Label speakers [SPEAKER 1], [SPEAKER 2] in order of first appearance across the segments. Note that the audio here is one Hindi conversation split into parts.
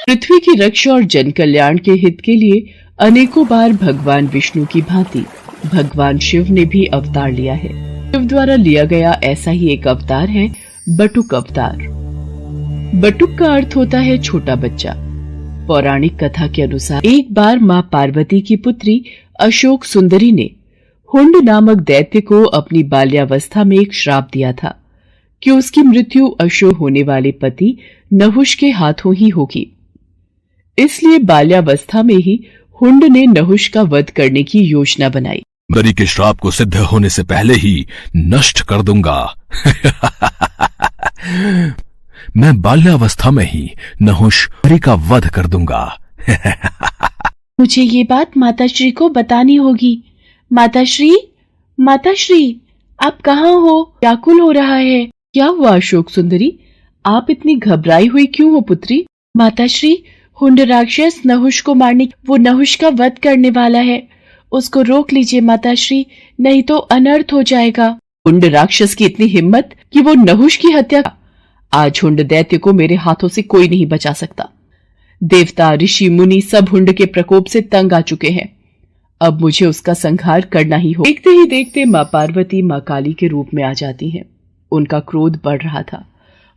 [SPEAKER 1] पृथ्वी की रक्षा और जन कल्याण के हित के लिए अनेकों बार भगवान विष्णु की भांति भगवान शिव ने भी अवतार लिया है। शिव द्वारा लिया गया ऐसा ही एक अवतार है बटुक अवतार। बटुक का अर्थ होता है छोटा बच्चा। पौराणिक कथा के अनुसार एक बार मां पार्वती की पुत्री अशोक सुंदरी ने हुंड नामक दैत्य को अपनी बाल्यावस्था में एक श्राप दिया था कि उसकी मृत्यु अशोक होने वाले पति नहुष के हाथों ही होगी। इसलिए बाल्यावस्था में ही हुंड ने नहुष का वध करने की योजना बनाई।
[SPEAKER 2] सुंदरी के श्राप को सिद्ध होने से पहले ही नष्ट कर दूंगा। मैं बाल्यावस्था में ही नहुष का वध कर दूंगा।
[SPEAKER 1] मुझे ये बात माताश्री को बतानी होगी। माताश्री, आप कहाँ हो? व्याकुल हो रहा है। क्या हुआ अशोक सुंदरी? आप इतनी घबराई हुई क्यों हो पुत्री? माताश्री, हुंड राक्षस नहुष को मारने, वो नहुष का वध करने वाला है। उसको रोक लीजिए माताश्री, नहीं तो अनर्थ हो जाएगा। हुंड राक्षस की इतनी हिम्मत कि वो नहुष की हत्या। आज हुंड दैत्य को मेरे हाथों से कोई नहीं बचा सकता। देवता, ऋषि, मुनि सब हुंड के प्रकोप से तंग आ चुके हैं। अब मुझे उसका संहार करना ही हो। देखते ही देखते मां पार्वती मां काली के रूप में आ जाती हैं। उनका क्रोध बढ़ रहा था।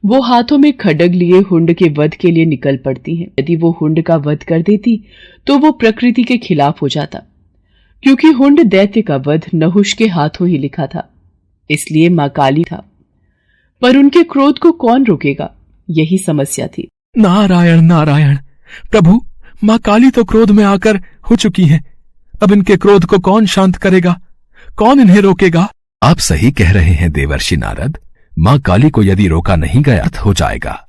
[SPEAKER 1] वो हाथों में खड्ग लिए हुंड के वध के लिए निकल पड़ती हैं। यदि वो हुंड का वध कर देती तो वो प्रकृति के खिलाफ हो जाता, क्योंकि हुंड दैत्य का वध नहुष के हाथों ही लिखा था। इसलिए मां काली था, पर उनके क्रोध को कौन रोकेगा, यही समस्या थी।
[SPEAKER 2] नारायण नारायण प्रभु, मां काली तो क्रोध में आकर हो चुकी हैं। अब इनके क्रोध को कौन शांत करेगा? कौन इन्हें रोकेगा? आप सही कह रहे हैं देवर्षि नारद। मां काली को यदि रोका नहीं गया अर्थ हो जाएगा।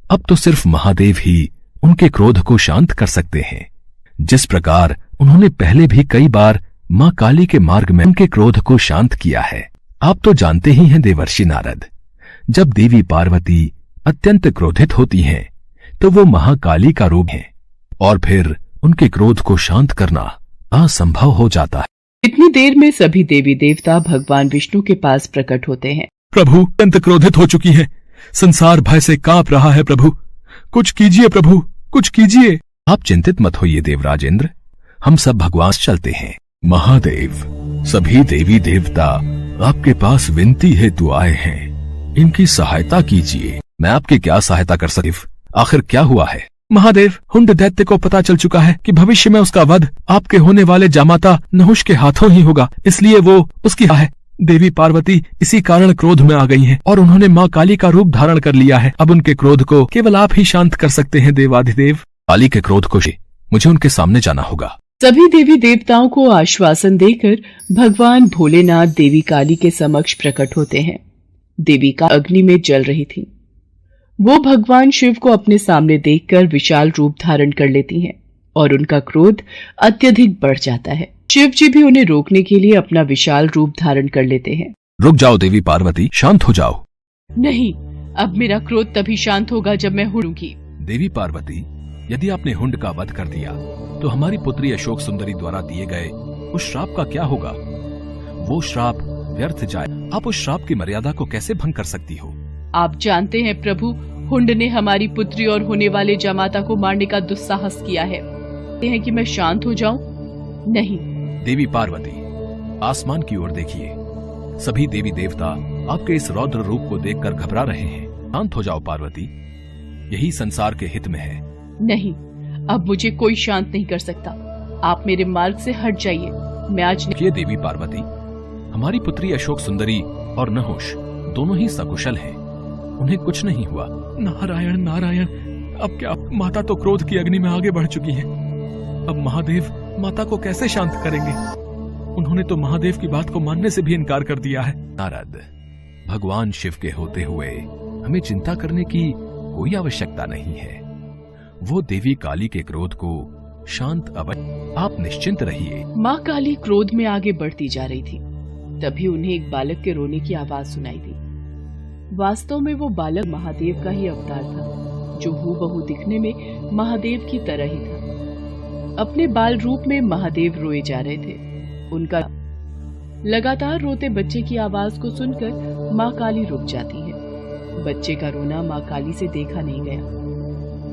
[SPEAKER 2] अब तो सिर्फ महादेव ही उनके क्रोध को शांत कर सकते हैं, जिस प्रकार उन्होंने पहले भी कई बार मां काली के मार्ग में उनके क्रोध को शांत किया है। आप तो जानते ही हैं देवर्षि नारद, जब देवी पार्वती अत्यंत क्रोधित होती हैं तो वो महाकाली का रूप है और फिर उनके क्रोध को शांत करना असंभव हो जाता है।
[SPEAKER 1] इतनी देर में सभी देवी देवता भगवान विष्णु के पास प्रकट होते हैं।
[SPEAKER 2] प्रभु, अत्यंत क्रोधित हो चुकी हैं। संसार भय से कांप रहा है। प्रभु कुछ कीजिए, प्रभु कुछ कीजिए। आप चिंतित मत होइए देवराजेंद्र, हम सब भगवान चलते हैं। महादेव, सभी देवी देवता आपके पास विनती हेतु आए हैं, इनकी सहायता कीजिए। मैं आपकी क्या सहायता कर सकती? आखिर क्या हुआ है? महादेव, हुंड दैत्य को पता चल चुका है कि भविष्य में उसका वध आपके होने वाले जामाता नहुष के हाथों ही होगा, इसलिए वो उसकी है। देवी पार्वती इसी कारण क्रोध में आ गई हैं और उन्होंने मां काली का रूप धारण कर लिया है। अब उनके क्रोध को केवल आप ही शांत कर सकते हैं देवाधिदेव। काली के क्रोध को मुझे उनके सामने जाना होगा।
[SPEAKER 1] सभी देवी देवताओं को आश्वासन देकर भगवान भोलेनाथ देवी काली के समक्ष प्रकट होते हैं। देवी का अग्नि में जल रही थी। वो भगवान शिव को अपने सामने देखकर विशाल रूप धारण कर लेती हैं और उनका क्रोध अत्यधिक बढ़ जाता है। शिव जी भी उन्हें रोकने के लिए अपना विशाल रूप धारण कर लेते हैं।
[SPEAKER 2] रुक जाओ देवी पार्वती, शांत हो जाओ।
[SPEAKER 1] नहीं, अब मेरा क्रोध तभी शांत होगा जब मैं हुंडूंगी।
[SPEAKER 2] देवी पार्वती, यदि आपने हुंड का वध कर दिया तो हमारी पुत्री अशोक सुंदरी द्वारा दिए गए उस श्राप का क्या होगा? वो श्राप व्यर्थ जाए। आप उस श्राप की मर्यादा को कैसे भंग कर सकती हो?
[SPEAKER 1] आप जानते हैं प्रभु, हुंड ने हमारी पुत्री और होने वाले जामाता को मारने का दुस्साहस किया है। कि मैं शांत हो जाऊं? नहीं।
[SPEAKER 2] देवी पार्वती, आसमान की ओर देखिए। सभी देवी देवता आपके इस रौद्र रूप को देखकर घबरा रहे हैं। शांत हो जाओ पार्वती, यही संसार के हित में है।
[SPEAKER 1] नहीं, अब मुझे कोई शांत नहीं कर सकता। आप मेरे मार्ग से हट जाइए। मैं आज
[SPEAKER 2] नहीं। देवी पार्वती, हमारी पुत्री अशोक सुंदरी और नहुष दोनों ही सकुशल हैं। उन्हें कुछ नहीं हुआ। नारायण नारायण, अब क्या? माता तो क्रोध की अग्नि में आगे बढ़ चुकी है। अब महादेव माता को कैसे शांत करेंगे? उन्होंने तो महादेव की बात को मानने से भी इनकार कर दिया है। नारद, भगवान शिव के होते हुए हमें चिंता करने की कोई आवश्यकता नहीं है। वो देवी काली के क्रोध को शांत अवश्य। आप निश्चिंत रहिए।
[SPEAKER 1] माँ काली क्रोध में आगे बढ़ती जा रही थी। तभी उन्हें एक बालक के रोने की आवाज सुनाई दी। वास्तव में वो बालक महादेव का ही अवतार था, जो हूबहू दिखने में महादेव की तरह ही था। अपने बाल रूप में महादेव रोए जा रहे थे। उनका लगातार रोते बच्चे की आवाज को सुनकर माँ काली रुक जाती है। बच्चे का रोना माँ काली से देखा नहीं गया।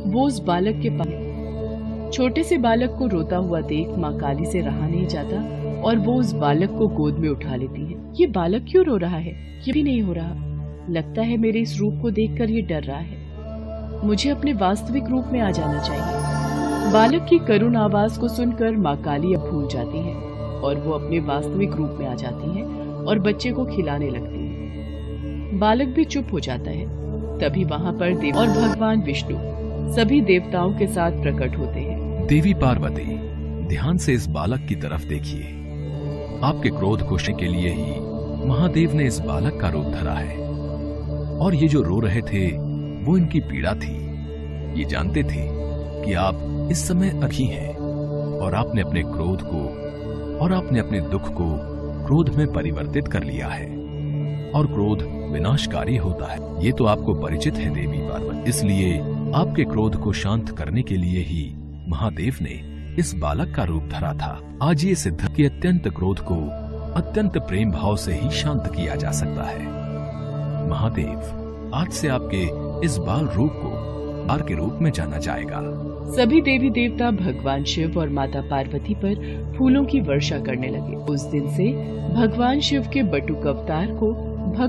[SPEAKER 1] वो उस बालक के पास। छोटे से बालक को रोता हुआ देख माँ काली से रहा नहीं जाता और वो उस बालक को गोद में उठा लेती है। ये बालक क्यों रो रहा है? ये भी नहीं हो रहा। लगता है मेरे इस रूप को देखकर ये डर रहा है। मुझे अपने वास्तविक रूप में आ जाना चाहिए। बालक की करुण आवाज को सुनकर माँ काली अब भूल जाती है और वो अपने वास्तविक रूप में आ जाती है और बच्चे को खिलाने लगती है। बालक भी चुप हो जाता है। तभी वहाँ पर देव और भगवान विष्णु सभी देवताओं के साथ प्रकट होते हैं।
[SPEAKER 2] देवी पार्वती, ध्यान से इस बालक की तरफ देखिए। आपके क्रोध को शमन के लिए ही महादेव ने इस बालक का रूप धरा है। और ये जो रो रहे थे वो इनकी पीड़ा थी। ये जानते थे कि आप इस समय अभी हैं और आपने अपने क्रोध को और आपने अपने दुख को क्रोध में परिवर्तित कर लिया है और क्रोध विनाशकारी होता है। ये तो आपको परिचित है देवी पार्वती। इसलिए आपके क्रोध को शांत करने के लिए ही महादेव ने इस बालक का रूप धरा था। आज ये सिद्ध कि अत्यंत क्रोध को अत्यंत प्रेम भाव से ही शांत किया जा सकता है। महादेव, आज से आपके इस बाल रूप को बार के रूप में जाना जाएगा।
[SPEAKER 1] सभी देवी देवता भगवान शिव और माता पार्वती पर फूलों की वर्षा करने लगे। उस दिन से भगवान शिव के बटुक अवतार को भक्त